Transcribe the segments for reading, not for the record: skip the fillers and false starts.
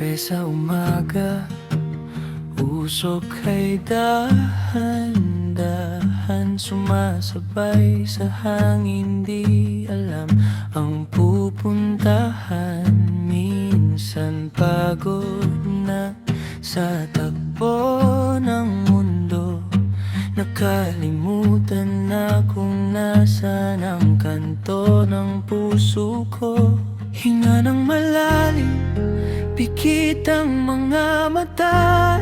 Kape sa umaga, usok ay dahan-dahan sumasabay sa hangin, di alam ang pupuntahan. Minsan pagod na sa takbo ng mundo, nakalimutan na kung nasaan ang kanto ng puso ko. Hinga ng malalim, pikit ang mga mata,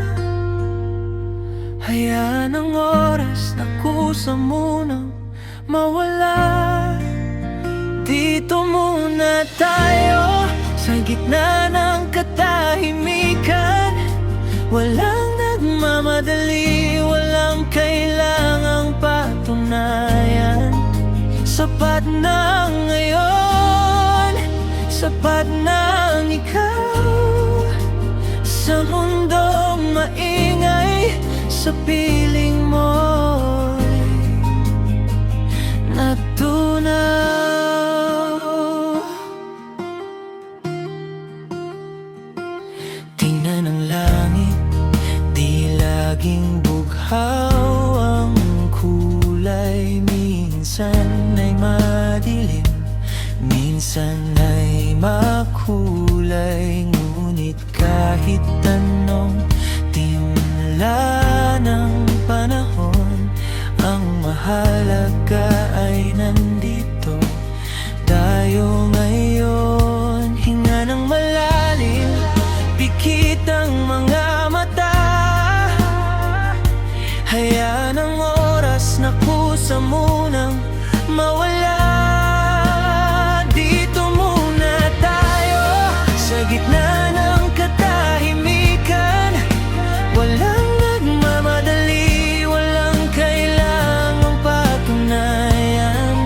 hayaan ang oras na kusa munang mawala. Dito muna tayo sa gitna ng katahimikan, walang nagmamadali, walang kailangang patunayan. Sapat na ngayon, sapat na ang ikaw sa mundong maingay, sa piling mo'y natunaw. Tingnan ang langit, di laging bughaw ang kulay. Minsan ay madilim, minsan ay makulay, ngunit kahit anong timla ng panahon, ang mahalaga ay nandito tayo ngayon. Hinga ng malalim, pikit ang mga mata, hayaan ang oras na kusa munang mawala. Dito muna tayo sa gitna ng katahimikan, walang nagmamadali, walang kailangang patunayan.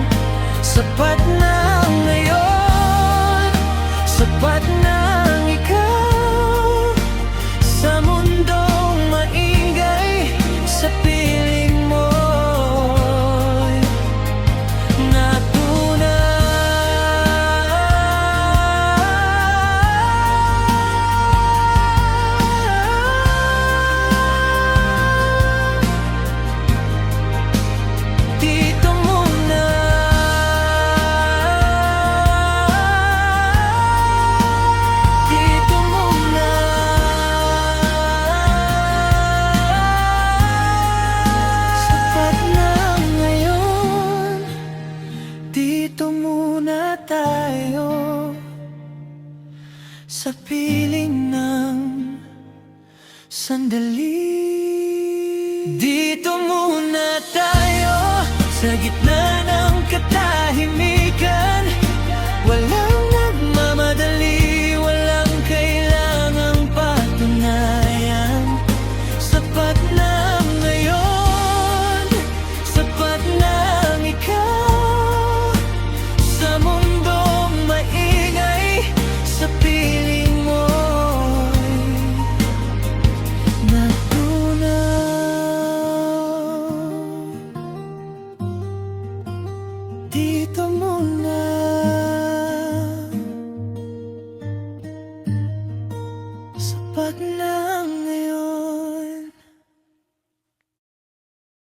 Sapat na ngayon, sapat na ang ikaw sa mundong maingay, sa piling mo'y natunaw. Dito muna, dito muna, sapat na ngayon. Dito muna tayo sa piling ng sandali. Dito muna tayo sa gitna ng katahimikan, walang nagmamadali, walang kailangang patunayan. Sapat na ngayon, sapat na ang ikaw sa mundong maingay, sa piling mo'y natunaw. Dito muna, sapat na